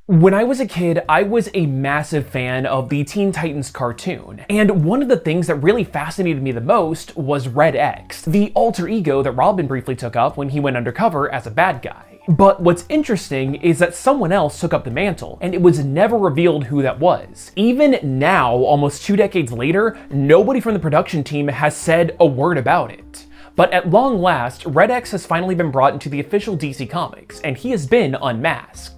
When I was a kid, I was a massive fan of the Teen Titans cartoon, and one of the things that really fascinated me the most was Red X, the alter ego that Robin briefly took up when he went undercover as a bad guy. But what's interesting is that someone else took up the mantle, and it was never revealed who that was. Even now, almost 2 decades later, nobody from the production team has said a word about it. But at long last, Red X has finally been brought into the official DC Comics, and he has been unmasked.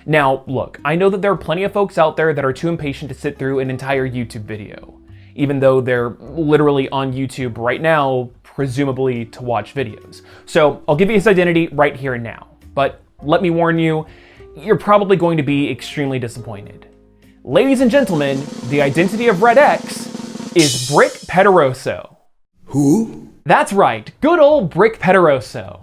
Now, look, I know that there are plenty of folks out there that are too impatient to sit through an entire YouTube video, even though they're literally on YouTube right now, presumably to watch videos. So I'll give you his identity right here and now. But let me warn you, you're probably going to be extremely disappointed. Ladies and gentlemen, the identity of Red X is Brick Pederoso. Who? That's right, good old Brick Pederoso.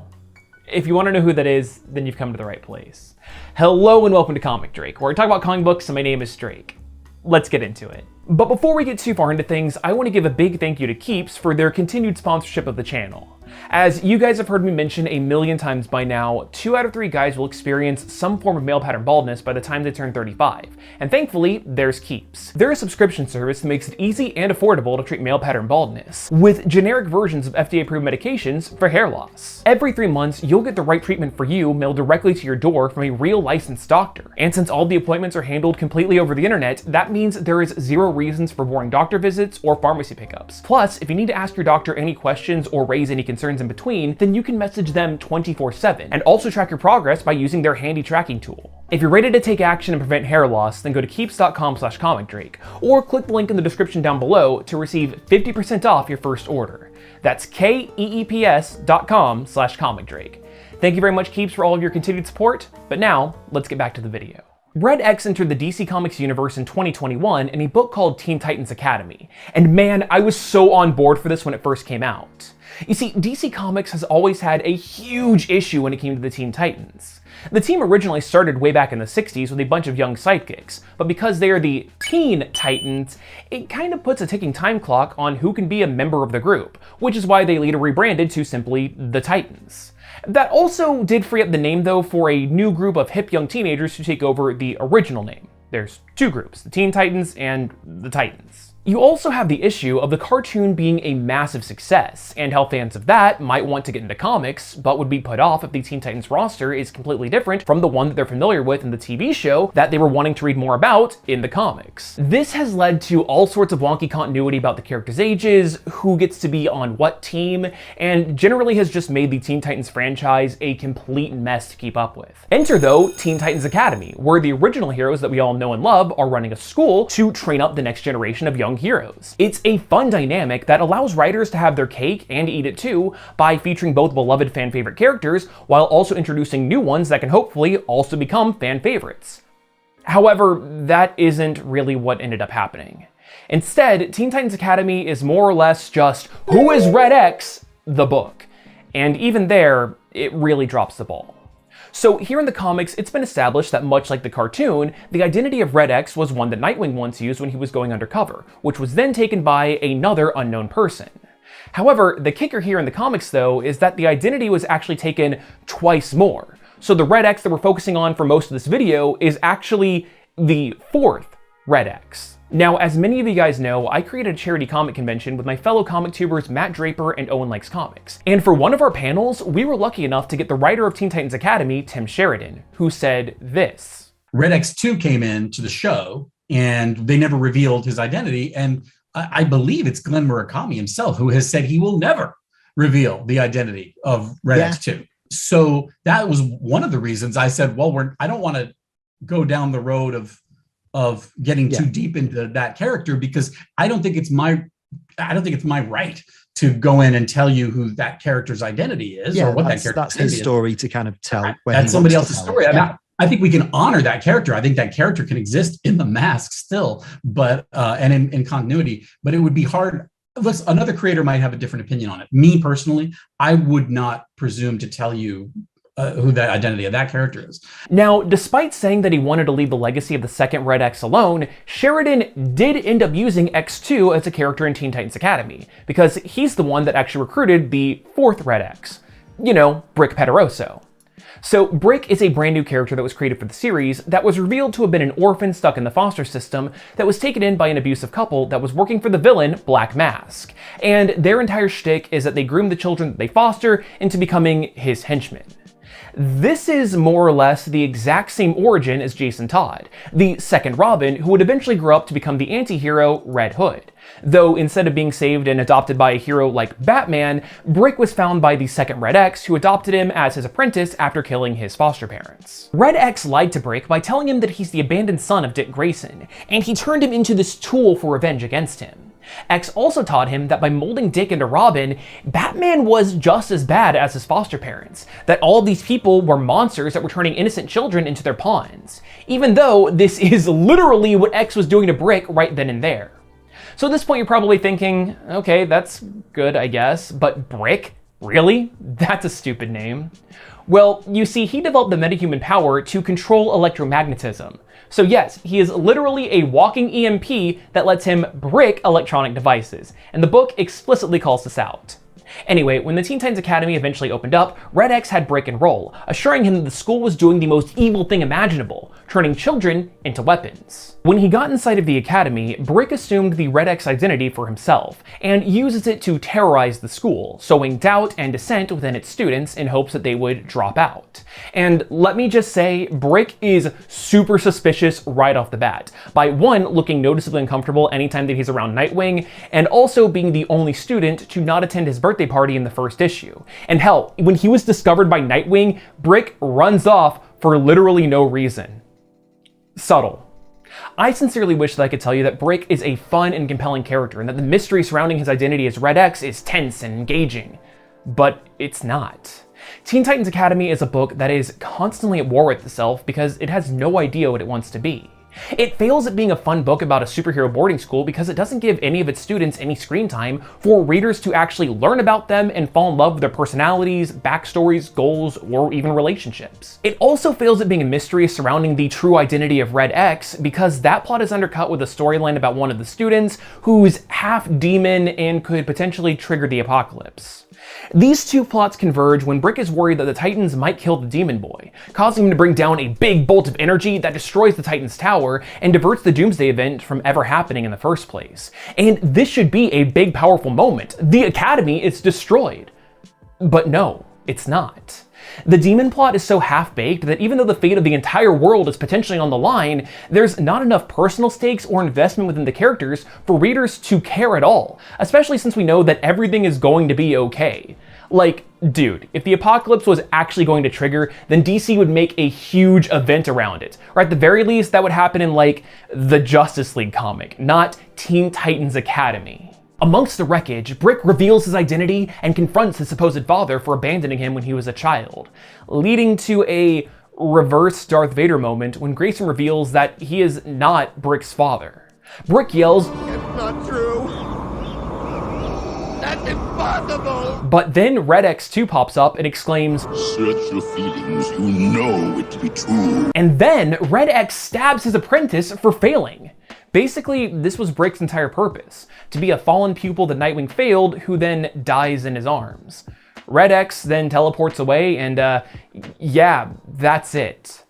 If you want to know who that is, then you've come to the right place. Hello and welcome to Comic Drake, where I talk about comic books and my name is Drake. Let's get into it. But before we get too far into things, I want to give a big thank you to Keeps for their continued sponsorship of the channel. As you guys have heard me mention a million times by now, 2 out of 3 guys will experience some form of male pattern baldness by the time they turn 35, and thankfully, there's Keeps. They're a subscription service that makes it easy and affordable to treat male pattern baldness, with generic versions of FDA-approved medications for hair loss. Every 3 months, you'll get the right treatment for you mailed directly to your door from a real licensed doctor. And since all the appointments are handled completely over the internet, that means there is 0 reasons for boring doctor visits or pharmacy pickups. Plus, if you need to ask your doctor any questions or raise any concerns in between, then you can message them 24/7 and also track your progress by using their handy tracking tool. If you're ready to take action and prevent hair loss, then go to keeps.com/comicdrake or click the link in the description down below to receive 50% off your first order. That's keeps.com/comicdrake. Thank you very much, Keeps, for all of your continued support, but now let's get back to the video. Red X entered the DC Comics universe in 2021 in a book called Teen Titans Academy, and man, I was so on board for this when it first came out. You see, DC Comics has always had a huge issue when it came to the Teen Titans. The team originally started way back in the 60s with a bunch of young sidekicks, but because they are the Teen Titans, it kind of puts a ticking time clock on who can be a member of the group, which is why they later rebranded to simply the Titans. That also did free up the name though for a new group of hip young teenagers to take over the original name. There's 2 groups, the Teen Titans and the Titans. You also have the issue of the cartoon being a massive success, and how fans of that might want to get into comics, but would be put off if the Teen Titans roster is completely different from the one that they're familiar with in the TV show that they were wanting to read more about in the comics. This has led to all sorts of wonky continuity about the characters' ages, who gets to be on what team, and generally has just made the Teen Titans franchise a complete mess to keep up with. Enter, though, Teen Titans Academy, where the original heroes that we all know and love are running a school to train up the next generation of young heroes. It's a fun dynamic that allows writers to have their cake and eat it too by featuring both beloved fan favorite characters while also introducing new ones that can hopefully also become fan favorites. However, that isn't really what ended up happening. Instead, Teen Titans Academy is more or less just Who is Red X? The book. And even there, it really drops the ball. So here in the comics, it's been established that much like the cartoon, the identity of Red X was one that Nightwing once used when he was going undercover, which was then taken by another unknown person. However, the kicker here in the comics though is that the identity was actually taken twice more. So the Red X that we're focusing on for most of this video is actually the 4th Red X. Now, as many of you guys know, I created a charity comic convention with my fellow comic tubers Matt Draper and Owen Likes Comics. And for one of our panels, we were lucky enough to get the writer of Teen Titans Academy, Tim Sheridan, who said this. Red X2 came in to the show and they never revealed his identity. And I believe it's Glenn Murakami himself who has said he will never reveal the identity of Red X2. So that was one of the reasons I said, well, I don't want to go down the road of getting too deep into that character, because I don't think it's my right to go in and tell you who that character's identity is or what that character's that's his story to kind of tell. That's somebody else's story. I think we can honor that character. I think that character can exist in the mask still, but and in continuity. But it would be hard. Listen, another creator might have a different opinion on it. Me personally, I would not presume to tell you who the identity of that character is. Now, despite saying that he wanted to leave the legacy of the second Red X alone, Sheridan did end up using X2 as a character in Teen Titans Academy, because he's the one that actually recruited the 4th Red X. You know, Brick Pederoso. So Brick is a brand new character that was created for the series that was revealed to have been an orphan stuck in the foster system that was taken in by an abusive couple that was working for the villain Black Mask. And their entire shtick is that they groom the children that they foster into becoming his henchmen. This is more or less the exact same origin as Jason Todd, the second Robin who would eventually grow up to become the anti-hero Red Hood. Though instead of being saved and adopted by a hero like Batman, Brick was found by the second Red X who adopted him as his apprentice after killing his foster parents. Red X lied to Brick by telling him that he's the abandoned son of Dick Grayson, and he turned him into this tool for revenge against him. X also taught him that by molding Dick into Robin, Batman was just as bad as his foster parents, that all of these people were monsters that were turning innocent children into their pawns, even though this is literally what X was doing to Brick right then and there. So at this point you're probably thinking, okay, that's good I guess, but Brick? Really? That's a stupid name. Well, you see, he developed the metahuman power to control electromagnetism. So yes, he is literally a walking EMP that lets him brick electronic devices, and the book explicitly calls this out. Anyway, when the Teen Titans Academy eventually opened up, Red X had Brick enroll, assuring him that the school was doing the most evil thing imaginable, turning children into weapons. When he got inside of the academy, Brick assumed the Red X identity for himself, and uses it to terrorize the school, sowing doubt and dissent within its students in hopes that they would drop out. And let me just say, Brick is super suspicious right off the bat, by one, looking noticeably uncomfortable anytime that he's around Nightwing, and also being the only student to not attend his birthday party in the first issue. And hell, when he was discovered by Nightwing, Brick runs off for literally no reason. Subtle. I sincerely wish that I could tell you that Brick is a fun and compelling character and that the mystery surrounding his identity as Red X is tense and engaging. But it's not. Teen Titans Academy is a book that is constantly at war with itself because it has no idea what it wants to be. It fails at being a fun book about a superhero boarding school because it doesn't give any of its students any screen time for readers to actually learn about them and fall in love with their personalities, backstories, goals, or even relationships. It also fails at being a mystery surrounding the true identity of Red X because that plot is undercut with a storyline about one of the students who's half demon and could potentially trigger the apocalypse. These two plots converge when Brick is worried that the Titans might kill the Demon Boy, causing him to bring down a big bolt of energy that destroys the Titans' tower and diverts the Doomsday event from ever happening in the first place. And this should be a big, powerful moment. The Academy is destroyed. But no, it's not. The demon plot is so half-baked that even though the fate of the entire world is potentially on the line, there's not enough personal stakes or investment within the characters for readers to care at all, especially since we know that everything is going to be okay. Like, dude, if the apocalypse was actually going to trigger, then DC would make a huge event around it. Or at the very least, that would happen in, like, the Justice League comic, not Teen Titans Academy. Amongst the wreckage, Brick reveals his identity and confronts his supposed father for abandoning him when he was a child, leading to a reverse Darth Vader moment when Grayson reveals that he is not Brick's father. Brick yells, "It's not true! That's impossible!" But then Red X2 pops up and exclaims, "Search your feelings, you know it to be true." And then Red X stabs his apprentice for failing. Basically, this was Brick's entire purpose, to be a fallen pupil that Nightwing failed, who then dies in his arms. Red X then teleports away, and yeah, that's it.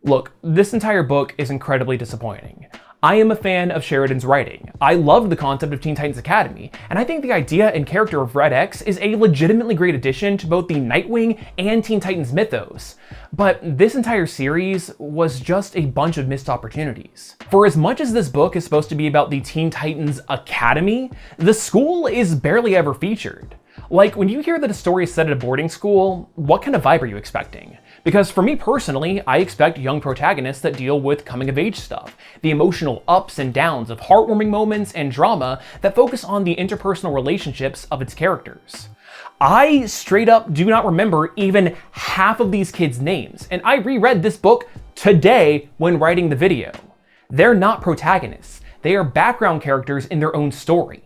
Look, this entire book is incredibly disappointing. I am a fan of Sheridan's writing. I loved the concept of Teen Titans Academy, and I think the idea and character of Red X is a legitimately great addition to both the Nightwing and Teen Titans mythos. But this entire series was just a bunch of missed opportunities. For as much as this book is supposed to be about the Teen Titans Academy, the school is barely ever featured. Like, when you hear that a story is set at a boarding school, what kind of vibe are you expecting? Because for me personally, I expect young protagonists that deal with coming-of-age stuff, the emotional ups and downs of heartwarming moments and drama that focus on the interpersonal relationships of its characters. I straight up do not remember even half of these kids' names, and I reread this book today when writing the video. They're not protagonists, they are background characters in their own story.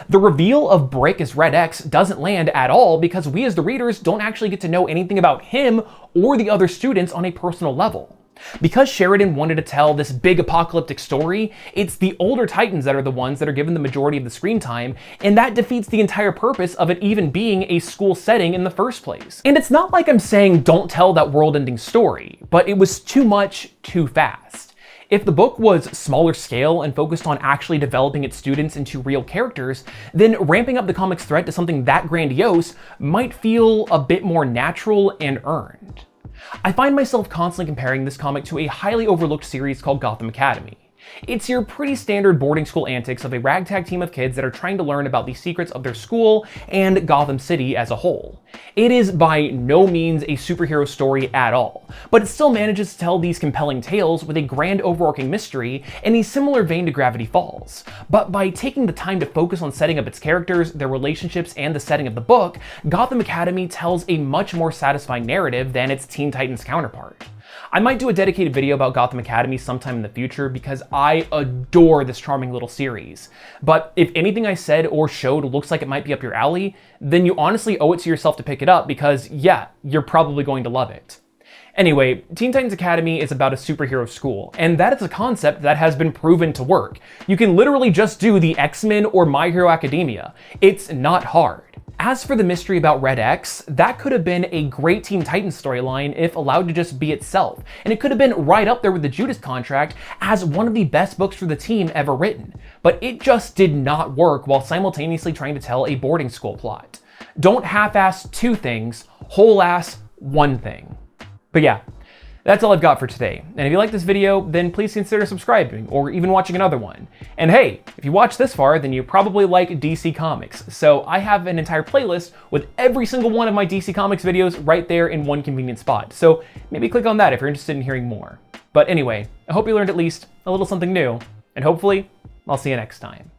The reveal of Brick as Red X doesn't land at all because we as the readers don't actually get to know anything about him or the other students on a personal level. Because Sheridan wanted to tell this big apocalyptic story, it's the older Titans that are the ones that are given the majority of the screen time, and that defeats the entire purpose of it even being a school setting in the first place. And it's not like I'm saying don't tell that world-ending story, but it was too much, too fast. If the book was smaller scale and focused on actually developing its students into real characters, then ramping up the comic's threat to something that grandiose might feel a bit more natural and earned. I find myself constantly comparing this comic to a highly overlooked series called Gotham Academy. It's your pretty standard boarding school antics of a ragtag team of kids that are trying to learn about the secrets of their school and Gotham City as a whole. It is by no means a superhero story at all, but it still manages to tell these compelling tales with a grand overarching mystery in a similar vein to Gravity Falls. But by taking the time to focus on setting up its characters, their relationships, and the setting of the book, Gotham Academy tells a much more satisfying narrative than its Teen Titans counterpart. I might do a dedicated video about Gotham Academy sometime in the future because I adore this charming little series. But if anything I said or showed looks like it might be up your alley, then you honestly owe it to yourself to pick it up because, yeah, you're probably going to love it. Anyway, Teen Titans Academy is about a superhero school, and that is a concept that has been proven to work. You can literally just do the X-Men or My Hero Academia. It's not hard. As for the mystery about Red X, that could have been a great Teen Titans storyline if allowed to just be itself, and it could have been right up there with the Judas Contract as one of the best books for the team ever written, but it just did not work while simultaneously trying to tell a boarding school plot. Don't half-ass two things, whole-ass one thing. But yeah, that's all I've got for today. And if you like this video, then please consider subscribing or even watching another one. And hey, if you watched this far, then you probably like DC Comics. So I have an entire playlist with every single one of my DC Comics videos right there in one convenient spot. So maybe click on that if you're interested in hearing more. But anyway, I hope you learned at least a little something new, and hopefully I'll see you next time.